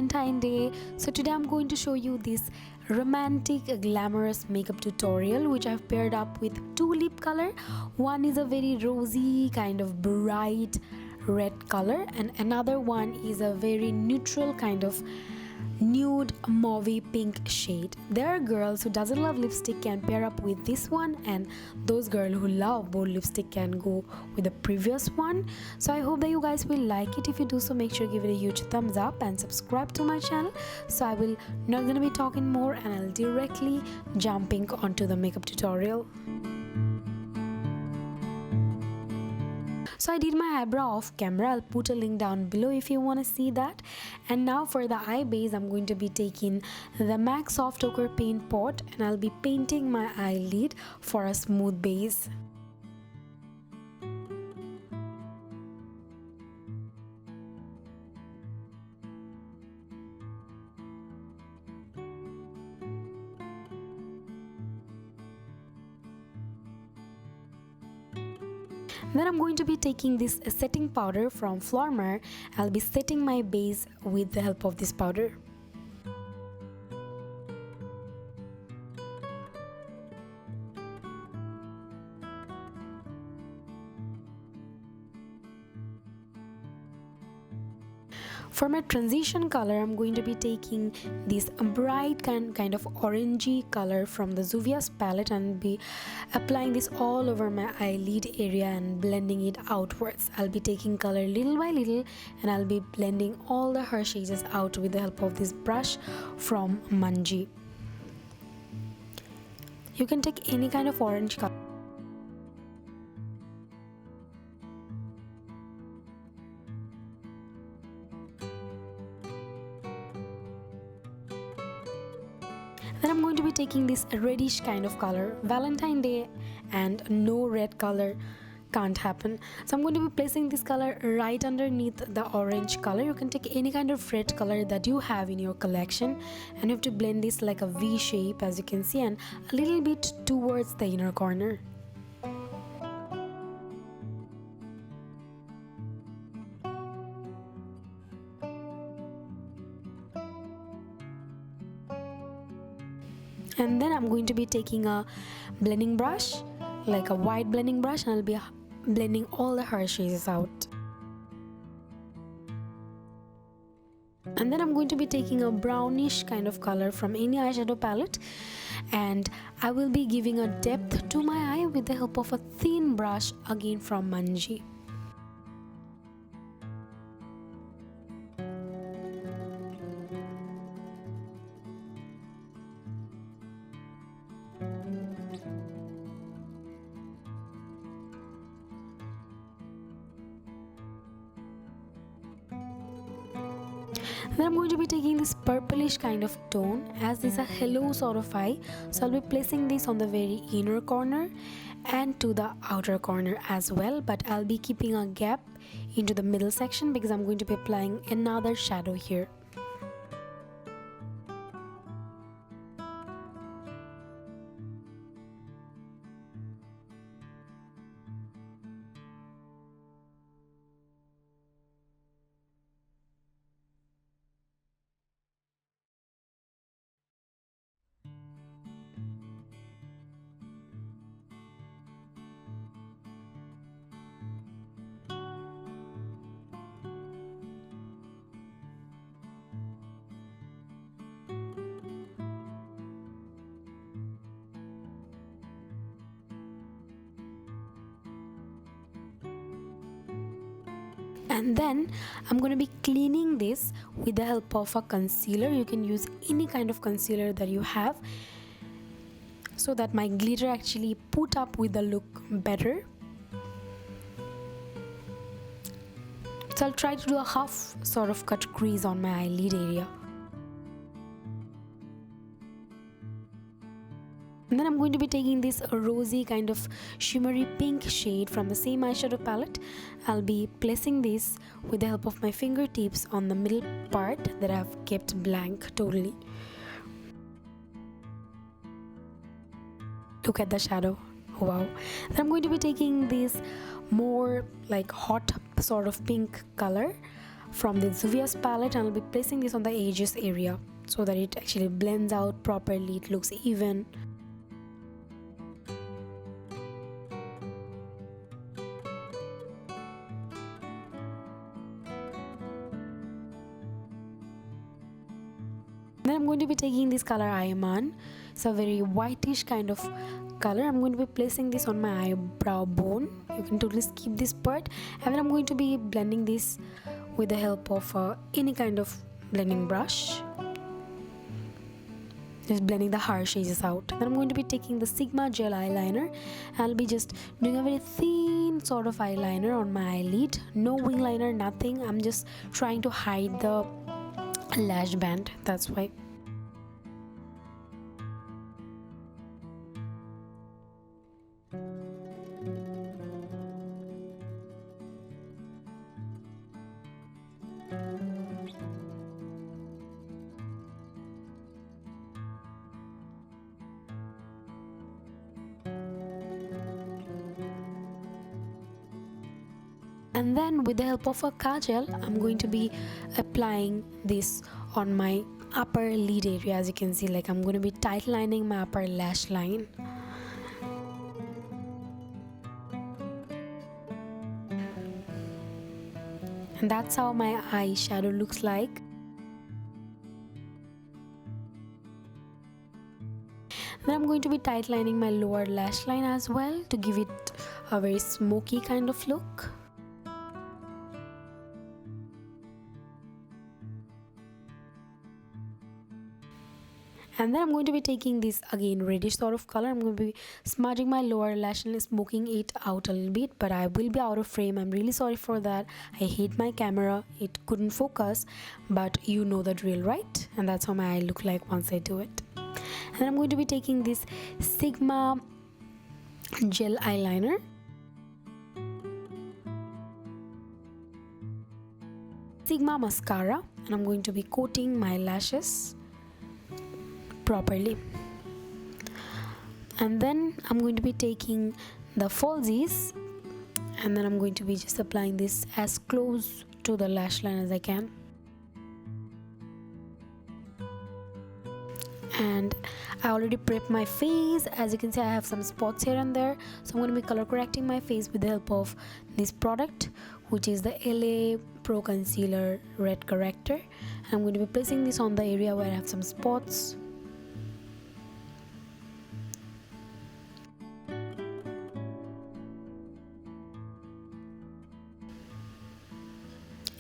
Valentine Day. So today I'm going to show you this romantic glamorous makeup tutorial which I've paired up with two lip color. One is a very rosy kind of bright red color and another one is a very neutral kind of nude mauvey pink shade. There are girls who doesn't love lipstick can pair up with this one, and those girls who love bold lipstick can go with the previous one. So I hope that you guys will like it. If you do so, make sure give it a huge thumbs up and subscribe to my channel. So I will not gonna be talking more and I'll directly jumping onto the makeup tutorial. So I did my eyebrow off camera. I'll put a link down below if you want to see that. And now for the eye base, I'm going to be taking the MAC Soft Ochre paint pot and I'll be painting my eyelid for a smooth base. Then I'm going to be taking this setting powder from Flormar. I'll be setting my base with the help of this powder. For my transition color, I'm going to be taking this bright kind of orangey color from the Juvais Palette and be applying this all over my eyelid area and blending it outwards. I'll be taking color little by little and I'll be blending all the hair shades out with the help of this brush from Manji. You can take any kind of orange color. Then I'm going to be taking this reddish kind of color. Valentine Day and no red color can't happen. So I'm going to be placing this color right underneath the orange color. You can take any kind of red color that you have in your collection and you have to blend this like a V shape, as you can see, and a little bit towards the inner corner. And then I'm going to be taking a blending brush, like a white blending brush, and I'll be blending all the hair shades out. And then I'm going to be taking a brownish kind of color from any eyeshadow palette and I will be giving a depth to my eye with the help of a thin brush again from Manji. Then I'm going to be taking this purplish kind of tone, as this is a hello sort of eye, so I'll be placing this on the very inner corner and to the outer corner as well, but I'll be keeping a gap into the middle section because I'm going to be applying another shadow here. And then I'm going to be cleaning this with the help of a concealer. You can use any kind of concealer that you have so that my glitter actually put up with the look better. So I'll try to do a half sort of cut crease on my eyelid area. And then I'm going to be taking this rosy kind of shimmery pink shade from the same eyeshadow palette. I'll be placing this with the help of my fingertips on the middle part that I've kept blank totally. Look at the shadow. Wow. Then I'm going to be taking this more like hot sort of pink color from the Juvais palette, and I'll be placing this on the edges area so that it actually blends out properly, it looks even. Then I'm going to be taking this color Ayaman. It's a very whitish kind of color. I'm going to be placing this on my eyebrow bone. You can totally skip this part. And then I'm going to be blending this with the help of any kind of blending brush. Just blending the harsh edges out. Then I'm going to be taking the Sigma gel eyeliner, and I'll be just doing a very thin sort of eyeliner on my eyelid. No wing liner, nothing. I'm just trying to hide the lash band, that's why. And then with the help of a kajal, I'm going to be applying this on my upper lid area. As you can see, like I'm going to be tight lining my upper lash line. And that's how my eyeshadow looks like. Then I'm going to be tight lining my lower lash line as well to give it a very smoky kind of look. And then I'm going to be taking this again reddish sort of color. I'm going to be smudging my lower lash and smoking it out a little bit, but I will be out of frame. I'm really sorry for that. I hate my camera, it couldn't focus, but you know the drill, right? And that's how my eye look like once I do it. And then I'm going to be taking this Sigma gel eyeliner. Sigma mascara, and I'm going to be coating my lashes properly. And then I'm going to be taking the falsies, and then I'm going to be just applying this as close to the lash line as I can. And I already prepped my face. As you can see, I have some spots here and there, so I'm going to be color correcting my face with the help of this product, which is the LA Pro Concealer Red Corrector. And I'm going to be placing this on the area where I have some spots.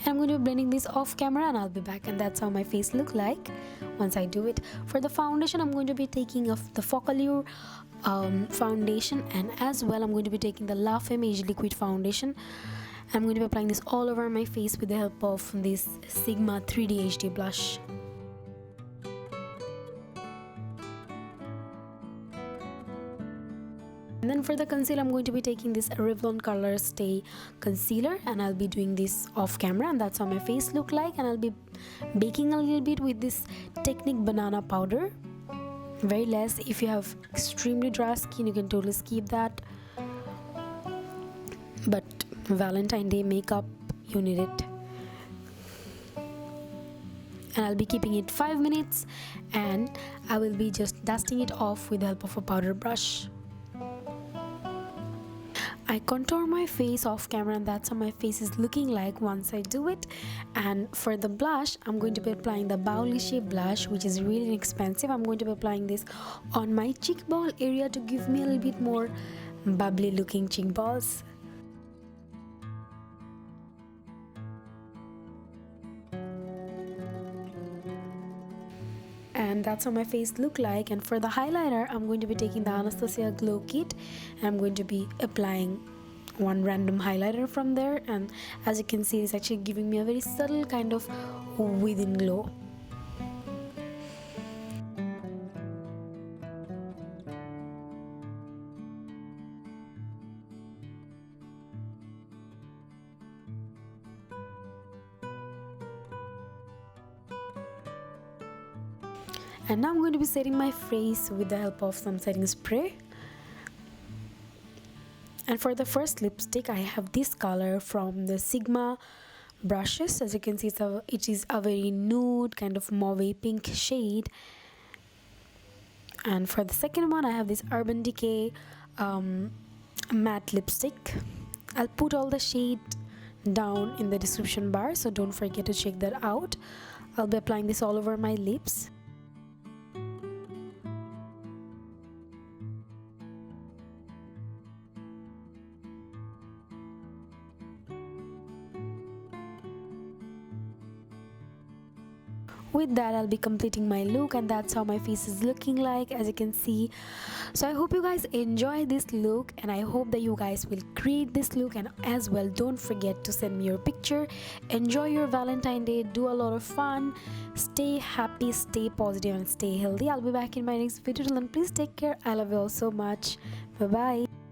I'm going to be blending this off camera, and I'll be back, and that's how my face look like once I do it. For the foundation, I'm going to be taking the Focallure Foundation, and as well I'm going to be taking the La Femme Age Liquid Foundation. I'm going to be applying this all over my face with the help of this Sigma 3D HD blush. And then for the concealer, I'm going to be taking this Revlon Colorstay concealer, and I'll be doing this off camera, and that's how my face look like. And I'll be baking a little bit with this Technique banana powder, very less. If you have extremely dry skin, you can totally skip that, but Valentine Day makeup, you need it. And I'll be keeping it 5 minutes, and I will be just dusting it off with the help of a powder brush. I contour my face off camera, and that's how my face is looking like once I do it. And for the blush, I'm going to be applying the Baolishi blush, which is really inexpensive. I'm going to be applying this on my cheekbone area to give me a little bit more bubbly looking cheekbones. And that's how my face look like. And for the highlighter, I'm going to be taking the Anastasia Glow Kit, and I'm going to be applying one random highlighter from there, and as you can see, it's actually giving me a very subtle kind of within glow. And now I'm going to be setting my face with the help of some setting spray. And for the first lipstick, I have this color from the Sigma brushes. As you can see, it is a very nude kind of mauve pink shade. And for the second one, I have this Urban Decay matte lipstick. I'll put all the shade down in the description bar, so don't forget to check that out. I'll be applying this all over my lips. With that, I'll be completing my look, and that's how my face is looking like, as you can see. So I hope you guys enjoy this look, and I hope that you guys will create this look. And as well, don't forget to send me your picture. Enjoy your Valentine Day, do a lot of fun, stay happy, stay positive, and stay healthy. I'll be back in my next video. Till then, please take care. I love you all so much. Bye bye.